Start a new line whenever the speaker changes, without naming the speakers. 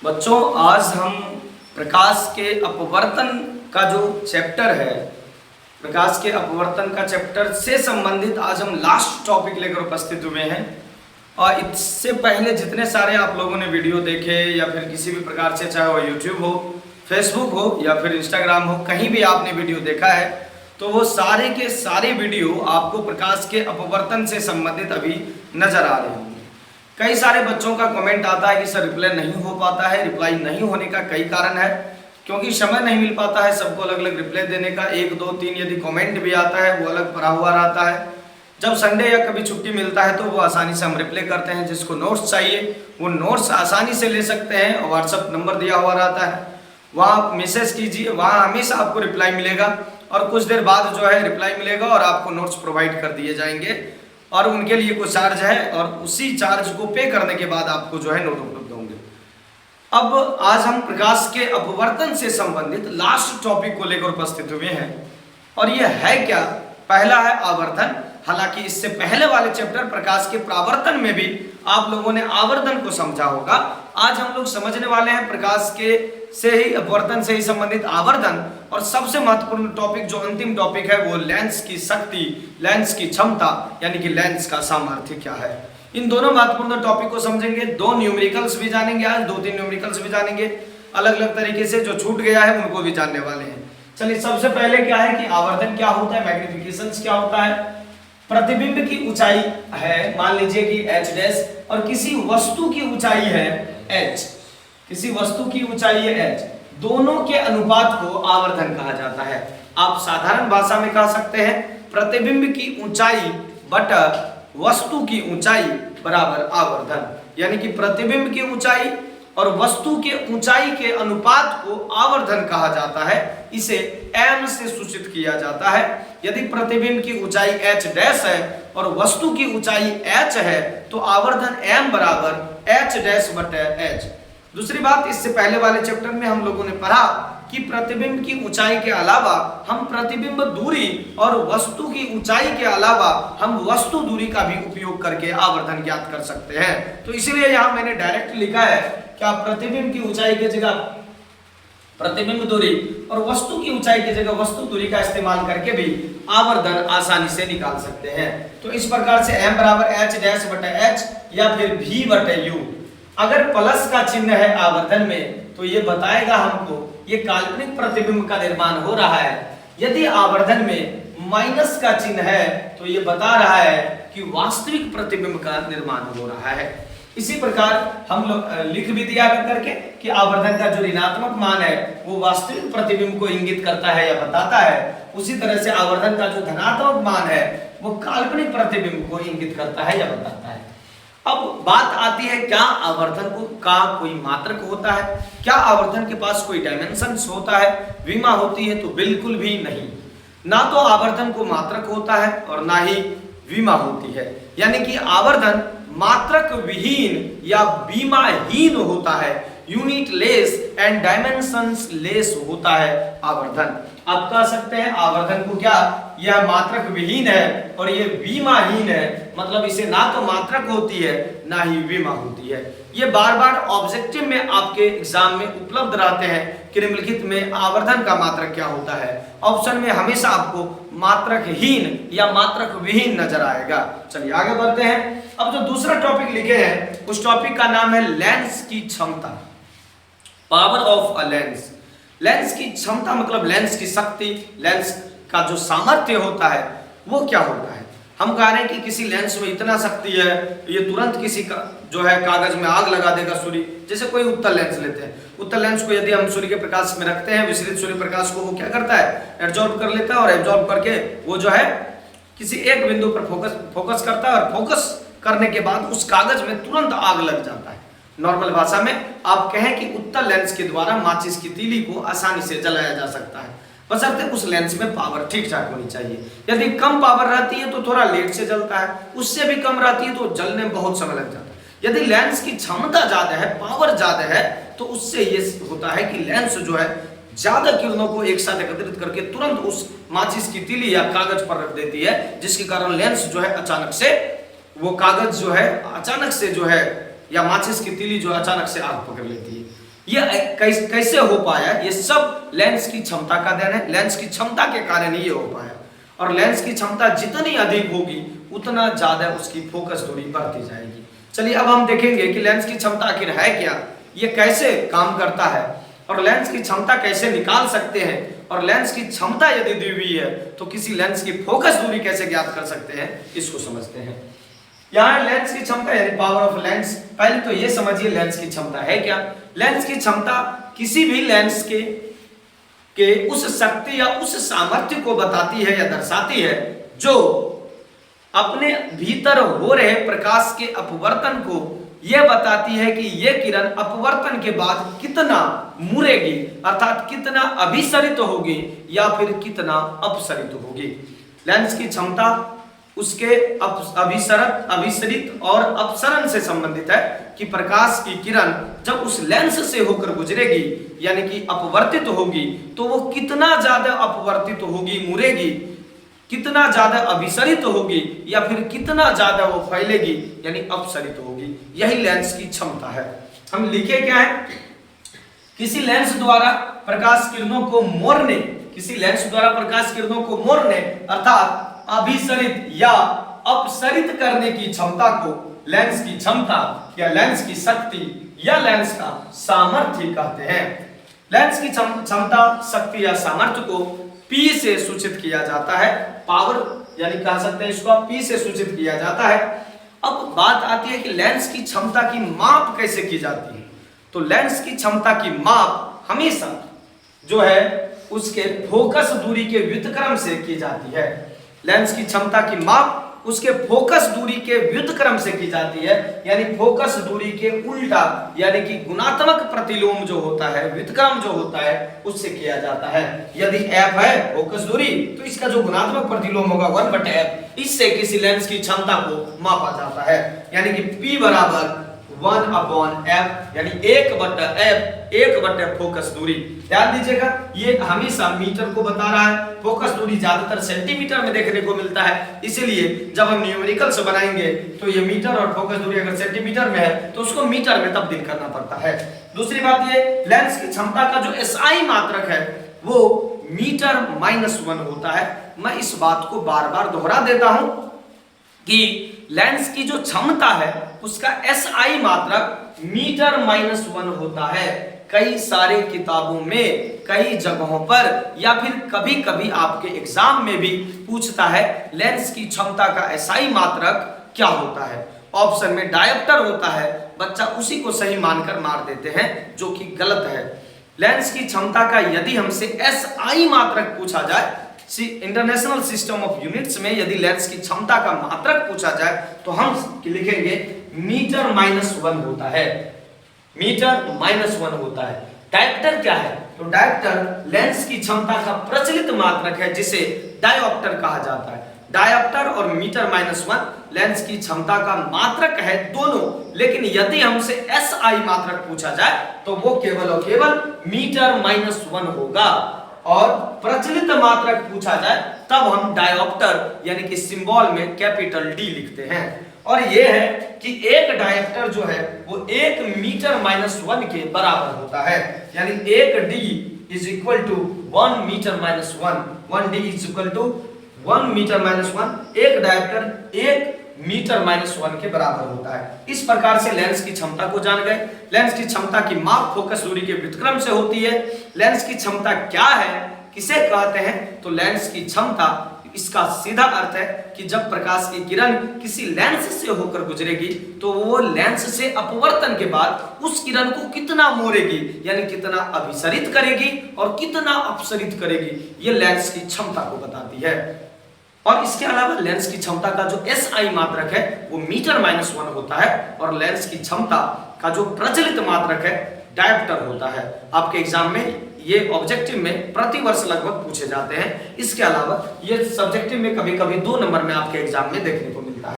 बच्चों, आज हम प्रकाश के अपवर्तन का जो चैप्टर है, प्रकाश के अपवर्तन का चैप्टर से संबंधित आज हम लास्ट टॉपिक लेकर उपस्थित हुए हैं। और इससे पहले जितने सारे आप लोगों ने वीडियो देखे या फिर किसी भी प्रकार से, चाहे वो यूट्यूब हो, फेसबुक हो या फिर इंस्टाग्राम हो, कहीं भी आपने वीडियो देखा है तो वो सारे के सारे वीडियो आपको प्रकाश के अपवर्तन से संबंधित अभी नजर आ रहे होंगे। कई सारे बच्चों का कमेंट आता है कि सर रिप्लाई नहीं हो पाता है। रिप्लाई नहीं होने का कई कारण है, क्योंकि समय नहीं मिल पाता है सबको अलग अलग रिप्लाई देने का। 1 2 3 यदि कमेंट भी आता है वो अलग भरा हुआ रहता है। जब संडे या कभी छुट्टी मिलता है तो वो आसानी से हम रिप्लाई करते हैं। जिसको नोट्स चाहिए वो नोट्स आसानी से ले सकते हैं और व्हाट्सअप नंबर दिया हुआ रहता है, वहाँ आप मैसेज कीजिए, वहाँ हमेशा आपको रिप्लाई मिलेगा और कुछ देर बाद जो है रिप्लाई मिलेगा और आपको नोट्स प्रोवाइड कर दिए जाएंगे और उनके लिए कुछ चार्ज है और उसी चार्ज को पे करने के बाद आपको जो है नोट उपलब्ध होंगे। अब आज हम प्रकाश के अपवर्तन से संबंधित लास्ट टॉपिक को लेकर उपस्थित हुए हैं और ये है क्या? पहला है आवर्धन। हालांकि इससे पहले वाले चैप्टर प्रकाश के परावर्तन में भी आप लोगों ने आवर्धन को समझा होगा। आज हम लोग समझने वाले हैं प्रकाश के से ही अपवर्तन से ही संबंधित आवर्धन। और सबसे महत्वपूर्ण टॉपिक जो अंतिम टॉपिक है वो लेंस की शक्ति, लेंस की क्षमता, यानी कि लेंस का सामर्थ्य क्या है। इन दोनों महत्वपूर्ण टॉपिक को समझेंगे। 2 न्यूमेरिकल्स भी जानेंगे, आज 2-3 न्यूमेरिकल्स भी जानेंगे अलग अलग तरीके से। जो छूट गया है उनको भी जानने वाले हैं। चलिए, सबसे पहले क्या है कि आवर्धन क्या होता है, मैग्निफिकेशन क्या होता है। प्रतिबिंब की ऊंचाई है, मान लीजिए कि h डैश, और किसी वस्तु की ऊंचाई है h, किसी वस्तु की ऊंचाई है h, दोनों के अनुपात को आवर्धन कहा जाता है। आप साधारण भाषा में कह सकते हैं प्रतिबिंब की ऊंचाई बटा वस्तु की ऊंचाई बराबर आवर्धन, यानी कि प्रतिबिंब की ऊंचाई और वस्तु के ऊंचाई के अनुपात को आवर्धन कहा जाता है। इसे m से सूचित किया जाता है। यदि प्रतिबिंब की ऊंचाई h डैश है और वस्तु की ऊंचाई h है तो आवर्धन m बराबर h डैश बटा h। दूसरी बात, इससे पहले वाले चैप्टर में हम लोगों ने पढ़ा कि प्रतिबिंब की ऊंचाई के अलावा हम प्रतिबिंब दूरी और वस्तु की ऊंचाई के अलावा हम वस्तु दूरी का भी उपयोग करके आवर्धन ज्ञात कर सकते हैं। तो इसीलिए यहां मैंने डायरेक्ट लिखा है क्या प्रतिबिंब की ऊंचाई की जगह प्रतिबिंब दूरी और वस्तु की ऊंचाई की जगह वस्तु दूरी का इस्तेमाल करके भी आवर्धन आसानी से निकाल सकते हैं। तो इस प्रकार से m बराबर h डैश बटा h या फिर v बटा u। अगर प्लस का चिन्ह है आवर्धन में तो ये बताएगा हमको ये काल्पनिक प्रतिबिंब का निर्माण हो रहा है। यदि आवर्धन में माइनस का चिन्ह है तो ये बता रहा है कि वास्तविक प्रतिबिंब का निर्माण हो रहा है। इसी प्रकार हम लोग लिख भी दिया करके कि आवर्धन का जो ऋणात्मक मान है वो वास्तविक प्रतिबिंब को इंगित करता है या बताता है। उसी तरह से आवर्धन का जो धनात्मक मान है वो काल्पनिक प्रतिबिंब को इंगित करता है या बताता है। अब बात आती है क्या आवर्धन का कोई मात्रक होता है? क्या आवर्धन के पास कोई डायमेंशंस होता है, विमा होती है? तो बिल्कुल भी नहीं। ना तो आवर्धन को मात्रक होता है और ना ही विमा होती है, यानी कि आवर्धन मात्रक विहीन या बीमाहीन होता है। Unit less and dimensions less होता है आवर्धन। आप कह सकते हैं आवर्धन को क्या, यह मात्रक विहीन है और ये बीमाहीन है, मतलब इसे ना तो मात्रक होती है ना ही बीमा होती है। ये बार बार ऑब्जेक्टिव में आपके एग्जाम में उपलब्ध रहते हैं कि निम्नलिखित में आवर्धन का मात्रक क्या होता है। ऑप्शन में हमेशा आपको मात्रकहीन या मात्रक विहीन नजर आएगा। चलिए आगे बढ़ते हैं। अब जो दूसरा टॉपिक लिखे हैं उस टॉपिक का नाम है लेंस की क्षमता, power of a lens. Lens की क्षमता मतलब लेंस की शक्ति, लेंस का जो सामर्थ्य होता है वो क्या होता है। हम कह रहे हैं कि किसी लेंस में इतना शक्ति है ये तुरंत किसी का जो है कागज में आग लगा देगा सूर्य। जैसे कोई उत्तल लेंस लेते हैं, उत्तल लेंस को यदि हम सूर्य के प्रकाश में रखते हैं, विसरित सूर्य प्रकाश को वो क्या करता है, एब्जॉर्ब कर लेता है और एब्जॉर्ब करके वो जो है किसी एक बिंदु पर फोकस करता है और फोकस करने के बाद उस कागज में तुरंत आग लग जाता है। नॉर्मल भाषा में आप कहें कि उत्तल लेंस के द्वारा माचिस की तीली को आसानी से जलाया जा सकता है, बशर्ते उस लेंस में पावर ठीक ठाक होनी चाहिए। यदि कम पावर रहती है तो थोड़ा लेट से जलता है, उससे भी कम रहती है तो जलने में बहुत समय लग जाता है। यदि लेंस की क्षमता ज्यादा है, पावर ज्यादा है, तो उससे ये होता है कि लेंस जो है ज्यादा किरणों को एक साथ एकत्रित करके तुरंत उस माचिस की तीली या कागज पर रख देती है, जिसके कारण लेंस जो है अचानक से वो कागज जो है अचानक से जो है या माचिस की तीली जो अचानक से आग पकड़ लेती है। ये कैसे हो पाया? ये सब लेंस की क्षमता का देन है। लेंस की क्षमता के कारण ही ये हो पाया। और लेंस की क्षमता जितनी अधिक होगी उतना ज्यादा उसकी फोकस दूरी बढ़ती जाएगी। चलिए अब हम देखेंगे कि लेंस की क्षमता आखिर है क्या, ये कैसे काम करता है, और लेंस की क्षमता कैसे निकाल सकते हैं, और लेंस की क्षमता यदि दी हुई है तो किसी लेंस की फोकस दूरी कैसे ज्ञात कर सकते हैं, इसको समझते हैं। यहाँ लेंस की क्षमता यानी पावर ऑफ लेंस। पहले तो ये समझिए लेंस की क्षमता है क्या। लेंस की क्षमता किसी भी लेंस के उस शक्ति या उस सामर्थ्य को बताती है या दर्शाती है जो अपने भीतर हो रहे प्रकाश के अपवर्तन को यह बताती है कि यह किरण अपवर्तन के बाद कितना मुड़ेगी, अर्थात कितना अभिसरित होगी या फिर कितना अपसरित होगी। लेंस की क्षमता उसके अभिसरित और अपसरण से संबंधित है कि प्रकाश की किरण जब उस लेंस से होकर गुजरेगी यानी कि अपवर्तित होगी तो वो कितना ज्यादा अपवर्तित होगी, मुड़ेगी, कितना ज्यादा अभिसरित होगी या फिर कितना ज्यादा वो फैलेगी यानी अपसरित होगी। यही लेंस की क्षमता है। हम लिखे क्या है? किसी लेंस द्वारा प्रकाश किरणों को मोड़ने, किसी लेंस द्वारा प्रकाश किरणों को मोड़ने अर्थात अभिसरित या अपसरित करने की क्षमता को लेंस की क्षमता या लेंस की शक्ति या लेंस का सामर्थ्य कहते हैं। लेंस की क्षमता, शक्ति या सामर्थ्य को P से सूचित किया जाता है। पावर यानी कह सकते हैं इसको P से सूचित किया जाता है। अब बात आती है कि लेंस की क्षमता की माप कैसे की जाती है। तो लेंस की क्षमता की माप हमेशा जो है उसके फोकस दूरी के व्युत्क्रम से की जाती है। लेंस की क्षमता की माप उसके फोकस दूरी के व्युत्क्रम से की जाती है, यानी फोकस दूरी के उल्टा यानी कि गुणात्मक प्रतिलोम जो होता है, व्युत्क्रम जो होता है उससे किया जाता है। यदि f है फोकस दूरी तो इसका जो गुणात्मक प्रतिलोम होगा 1/f, इससे किसी लेंस की क्षमता को मापा जाता है। यानी कि P बराबर 1/f यानी 1/f, 1/f फोकस दूरी। ध्यान दीजिएगा ये हमेशा मीटर को बता रहा है, फोकस दूरी ज्यादातर सेंटीमीटर में देखने को मिलता है, इसीलिए जब हम न्यूमेरिकल से बनाएंगे तो ये मीटर और फोकस दूरी अगर सेंटीमीटर में है तो उसको मीटर में तब्दील करना पड़ता है। दूसरी बात ये लेंस की क्षमता का जो SI मात्रक है वो मीटर-1 होता है। मैं इस बात को बार बार दोहरा देता हूं कि लेंस की जो क्षमता है उसका SI मात्रक मीटर-1 होता है। कई सारे किताबों में, कई जगहों पर या फिर कभी कभी आपके एग्जाम में भी पूछता है लेंस की क्षमता का SI मात्रक क्या होता है। ऑप्शन में डायोप्टर होता है, बच्चा उसी को सही मानकर मार देते हैं जो कि गलत है। लेंस की क्षमता का यदि हमसे SI मात्रक पूछा जाए, इंटरनेशनल सिस्टम ऑफ यूनिट्स में यदि लेंस की क्षमता का मात्रक पूछा जाए तो हम लिखेंगे मीटर-1 होता है, मीटर-1 होता है। डायोप्टर क्या है? तो डायोप्टर लेंस की क्षमता का प्रचलित मात्रक है जिसे डायोप्टर कहा जाता है। डायोप्टर और मीटर-1 लेंस की क्षमता का मात्रक है दोनों, लेकिन यदि हमसे SI मात्रक पूछा जाए तो वो केवल और केवल मीटर-1 होगा, और प्रचलित मात्रक पूछा जाए तब हम डायोप्टर यानी कि सिंबल में कैपिटल D लिखते हैं। और ये है कि एक डायोप्टर जो है वो 1 मीटर-1 के बराबर होता है, यानी 1 D is equal to 1 metre, 1 D is equal to 1 metre. एक डायोप्टर 1 मीटर-1 के बराबर होता है। इस प्रकार से लेंस की क्षमता को जान गए। लेंस की क्षमता की माप फोकस दूरी के व्युत्क्रम से होती है। लेंस की क्षमता क्या है, किसे कहते हैं? तो लेंस की क्षमता, इसका सीधा अर्थ है कि जब प्रकाश की किरण किसी लेंस से होकर गुजरेगी तो वो लेंस से अपवर्तन के बाद उस किरण को कितना मोड़ेगी यानी कितना अभिसरित करेगी और कितना अपसरित करेगी, ये लेंस की क्षमता को बताती है। और इसके अलावा लेंस की क्षमता का जो SI मात्रक है वो मीटर-1 होता है, और लेंस की क्षमता का जो प्रचलित मात्रक है डायोप्टर होता है। आपके एग्जाम में ये ऑब्जेक्टिव में प्रति वर्ष लगभग पूछे जाते हैं। इसके अलावा ये सब्जेक्टिव में कभी कभी 2 नंबर में आपके एग्जाम में देखने को मिलता है।